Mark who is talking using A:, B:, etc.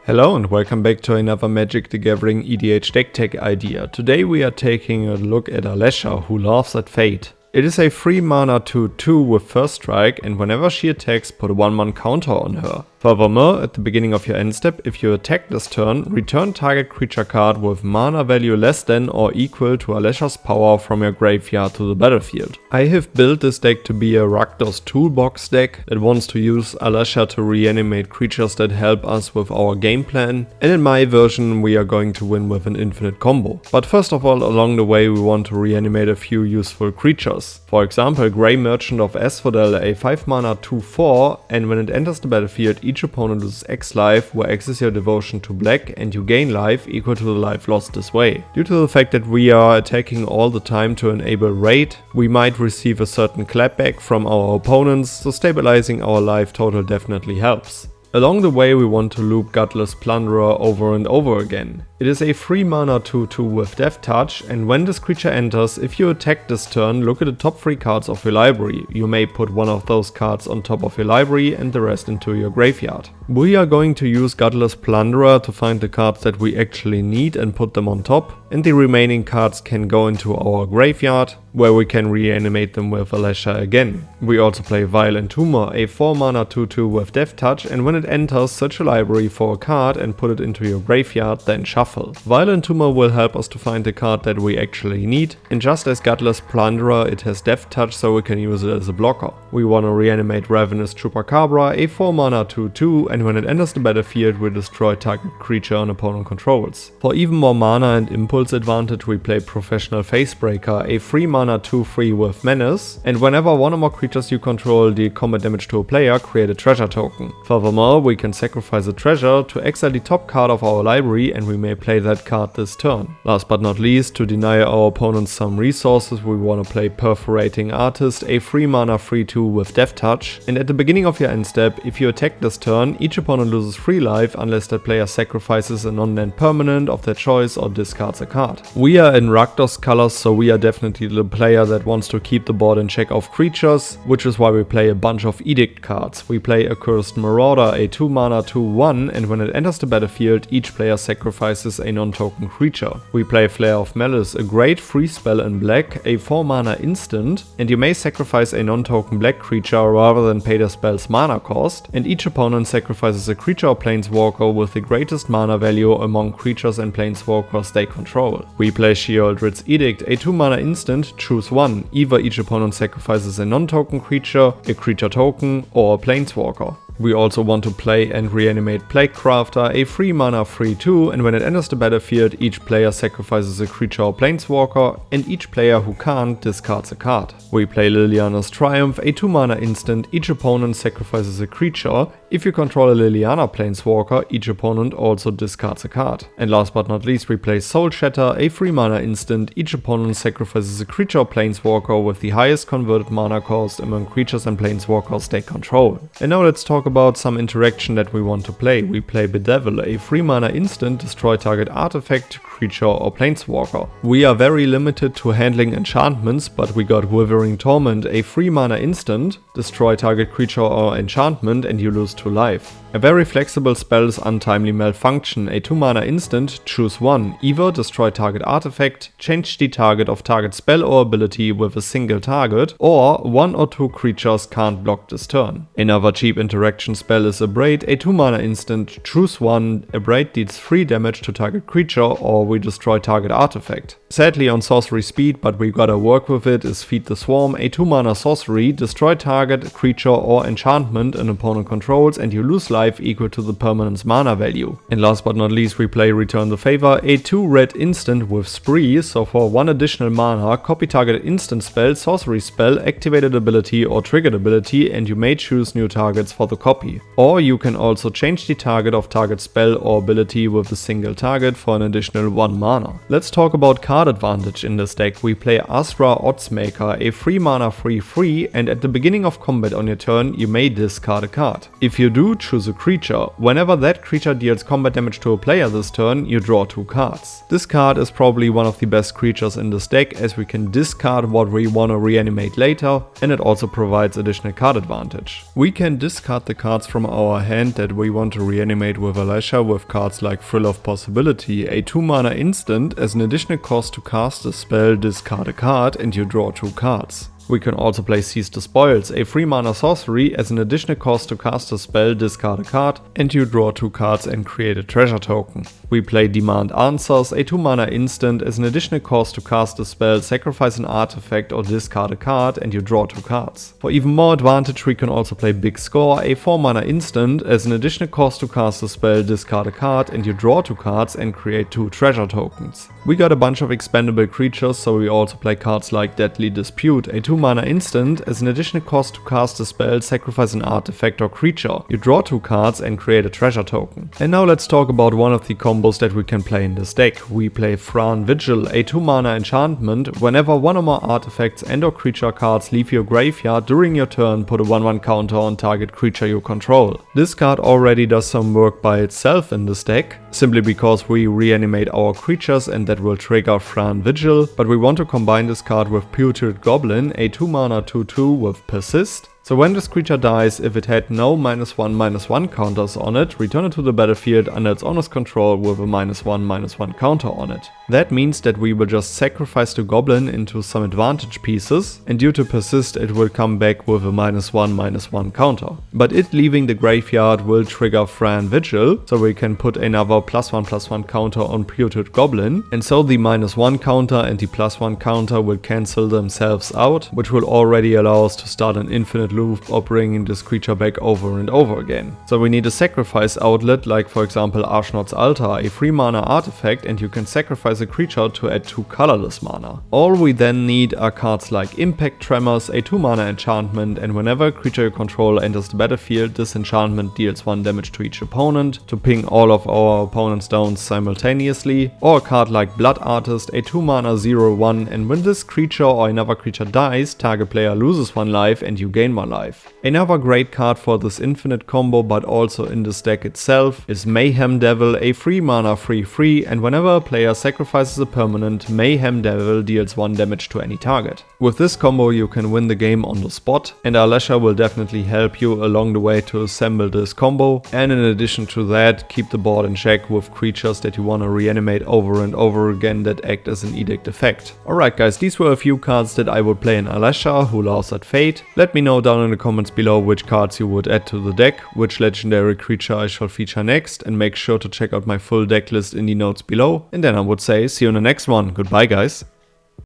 A: Hello and welcome back to another Magic the Gathering EDH deck tech idea. Today we are taking a look at Alesha, who laughs at fate. It is a 3 mana 2/2 with first strike, and whenever she attacks, put a 1/1 counter on her. Furthermore, at the beginning of your end step, if you attack this turn, return target creature card with mana value less than or equal to Alesha's power from your graveyard to the battlefield. I have built this deck to be a Rakdos toolbox deck that wants to use Alesha to reanimate creatures that help us with our game plan, and in my version we are going to win with an infinite combo. But first of all, along the way we want to reanimate a few useful creatures. For example, Grey Merchant of Asphodel, a 5 mana 2/4, and when it enters the battlefield, each opponent loses X life, where X is your devotion to black, and you gain life equal to the life lost this way. Due to the fact that we are attacking all the time to enable raid, we might receive a certain clapback from our opponents, so stabilizing our life total definitely helps. Along the way we want to loop Gutless Plunderer over and over again. It is a 3 mana 2/2 with Death Touch, and when this creature enters, if you attack this turn, look at the top 3 cards of your library. You may put one of those cards on top of your library and the rest into your graveyard. We are going to use Gutless Plunderer to find the cards that we actually need and put them on top, and the remaining cards can go into our graveyard, where we can reanimate them with Alesha again. We also play Violent Tumor, a 4 mana 2/2 with Death Touch, and when it enters, search a library for a card and put it into your graveyard, then shuffle. Violent Tumor will help us to find the card that we actually need, and just as Gutless Plunderer, it has Death Touch, so we can use it as a blocker. We want to reanimate Ravenous Chupacabra, a 4 mana 2/2, and when it enters the battlefield we destroy target creature an opponent controls. For even more mana and impulse advantage, we play Professional Facebreaker, a 3 mana 2/3 with Menace, and whenever one or more creatures you control deal combat damage to a player, create a treasure token. Furthermore, we can sacrifice a treasure to exile the top card of our library, and we may play that card this turn. Last but not least, to deny our opponents some resources, we want to play Perforating Artist, a 3 mana 3/2 with Death Touch, and at the beginning of your end step, if you attack this turn, each opponent loses 3 life unless that player sacrifices a non-land permanent of their choice or discards a card. We are in Rakdos colors, so we are definitely the player that wants to keep the board in check of creatures, which is why we play a bunch of Edict cards. We play Accursed Marauder, a 2 mana 2/1, and when it enters the battlefield, each player sacrifices a non-token creature. We play Flare of Malice, a great free spell in black, a 4 mana instant, and you may sacrifice a non-token black creature rather than pay the spell's mana cost, and each opponent sacrifices a creature or planeswalker with the greatest mana value among creatures and planeswalkers they control. We play Sheoldred's Edict, a 2 mana instant, choose one. Either each opponent sacrifices a non-token creature, a creature token, or a planeswalker. We also want to play and reanimate Plaguecrafter, a 3 mana 3/2, and when it enters the battlefield, each player sacrifices a creature or planeswalker, and each player who can't discards a card. We play Liliana's Triumph, a 2 mana instant, each opponent sacrifices a creature. If you control a Liliana planeswalker, each opponent also discards a card. And last but not least, we play Soul Shatter, a 3 mana instant, each opponent sacrifices a creature or planeswalker with the highest converted mana cost among creatures and planeswalkers they control. And now let's talk about some interaction that we want to play. We play Bedevil, a 3 mana instant, destroy target artifact, creature or planeswalker. We are very limited to handling enchantments, but we got Withering Torment, a 3 mana instant, destroy target creature or enchantment and you lose 2 life. A very flexible spell is Untimely Malfunction, a 2 mana instant, choose one. Either destroy target artifact, change the target of target spell or ability with a single target, or 1 or 2 creatures can't block this turn. Another cheap interaction spell is Abrade, a 2 mana instant, choose one. Abrade deals 3 damage to target creature, or we destroy target artifact. Sadly on sorcery speed, but we gotta work with it, is Feed the Swarm, a 2 mana sorcery, destroy target creature or enchantment an opponent controls and you lose life equal to the permanent's mana value. And last but not least, we play Return the Favor, a 2 red instant with Spree, so for 1 additional mana, copy target instant spell, sorcery spell, activated ability or triggered ability, and you may choose new targets for the copy. Or you can also change the target of target spell or ability with a single target for an additional 1 mana. Let's talk about Cardadvantage in this deck. We play Asra Oddsmaker, a 3 mana 3/3, and at the beginning of combat on your turn, you may discard a card. If you do, choose a creature. Whenever that creature deals combat damage to a player this turn, you draw 2 cards. This card is probably one of the best creatures in this deck, as we can discard what we want to reanimate later, and it also provides additional card advantage. We can discard the the cards from our hand that we want to reanimate with Alesha with cards like Thrill of Possibility, a 2-mana instant. As an additional cost to cast a spell, discard a card and you draw 2 cards. We can also play Seize the Spoils, a 3-mana sorcery. As an additional cost to cast a spell, discard a card and you draw 2 cards and create a treasure token. We play Demand Answers, a 2-mana instant. As an additional cost to cast a spell, sacrifice an artifact or discard a card and you draw 2 cards. For even more advantage we can also play Big Score, a 4-mana instant. As an additional cost to cast a spell, discard a card and you draw 2 cards and create 2 treasure tokens. We got a bunch of expendable creatures, so we also play cards like Deadly Dispute, a 2-mana instant. As an additional cost to cast a spell, sacrifice an artifact or creature. You draw 2 cards and create a treasure token. And now let's talk about one of the combos that we can play in this deck. We play Thran Vigil, a 2-mana enchantment. Whenever one or more artifacts and or creature cards leave your graveyard during your turn, put a 1/1 counter on target creature you control. This card already does some work by itself in this deck, simply because we reanimate our creatures and that will trigger Thran Vigil, but we want to combine this card with Putrid Goblin, a 2-mana 2/2 with Persist. So when this creature dies, if it had no -1/-1 counters on it, return it to the battlefield under its owner's control with a -1/-1 counter on it. That means that we will just sacrifice the goblin into some advantage pieces, and due to Persist it will come back with a -1/-1 counter. But it leaving the graveyard will trigger Thran Vigil, so we can put another +1/+1 counter on Putrid Goblin, and so the -1 counter and the +1 counter will cancel themselves out, which will already allow us to start an infinite loop of bringing this creature back over and over again. So we need a sacrifice outlet, like for example Arshnot's Altar, a 3-mana artifact, and you can sacrifice a creature to add 2 colorless mana. All we then need are cards like Impact Tremors, a 2-mana enchantment, and whenever a creature you control enters the battlefield, this enchantment deals 1 damage to each opponent to ping all of our opponent's downs simultaneously, or a card like Blood Artist, a 2-mana 0/1, and when this creature or another creature dies, target player loses 1 life and you gain 1 life. Another great card for this infinite combo, but also in this deck itself, is Mayhem Devil, a 3-mana 3/3, and whenever a player sacrifices a permanent, Mayhem Devil deals 1 damage to any target. With this combo you can win the game on the spot, and Alesha will definitely help you along the way to assemble this combo, and in addition to that, keep the board in check with creatures that you want to reanimate over and over again that act as an edict effect. Alright guys, these were a few cards that I would play in Alesha, Who Laughs at Fate. Let me know down in the comments below which cards you would add to the deck, which legendary creature I shall feature next, and make sure to check out my full deck list in the notes below. And then I would say see you in the next one. Goodbye guys.